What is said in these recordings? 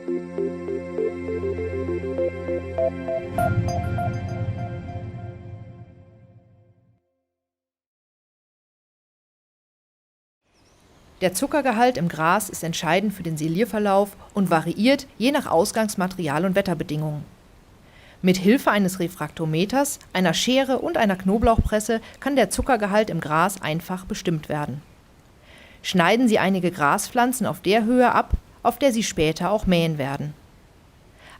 Der Zuckergehalt im Gras ist entscheidend für den Silierverlauf und variiert je nach Ausgangsmaterial und Wetterbedingungen. Mit Hilfe eines Refraktometers, einer Schere und einer Knoblauchpresse kann der Zuckergehalt im Gras einfach bestimmt werden. Schneiden Sie einige Graspflanzen auf der Höhe ab, auf der Sie später auch mähen werden.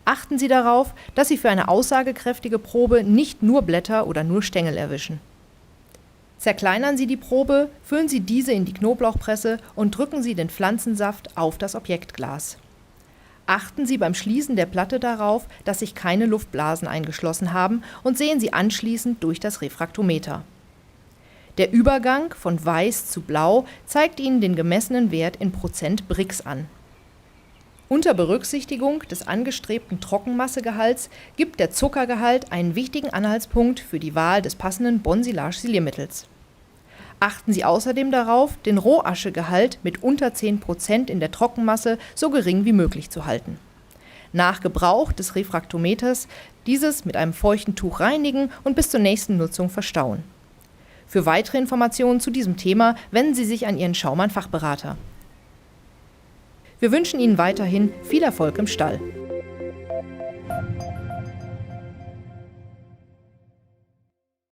Achten Sie darauf, dass Sie für eine aussagekräftige Probe nicht nur Blätter oder nur Stängel erwischen. Zerkleinern Sie die Probe, füllen Sie diese in die Knoblauchpresse und drücken Sie den Pflanzensaft auf das Objektglas. Achten Sie beim Schließen der Platte darauf, dass sich keine Luftblasen eingeschlossen haben und sehen Sie anschließend durch das Refraktometer. Der Übergang von Weiß zu Blau zeigt Ihnen den gemessenen Wert in Prozent Brix an. Unter Berücksichtigung des angestrebten Trockenmassegehalts gibt der Zuckergehalt einen wichtigen Anhaltspunkt für die Wahl des passenden Bonsilage-Siliermittels. Achten Sie außerdem darauf, den Rohaschegehalt mit unter 10% in der Trockenmasse so gering wie möglich zu halten. Nach Gebrauch des Refraktometers dieses mit einem feuchten Tuch reinigen und bis zur nächsten Nutzung verstauen. Für weitere Informationen zu diesem Thema wenden Sie sich an Ihren Schaumann-Fachberater. Wir wünschen Ihnen weiterhin viel Erfolg im Stall.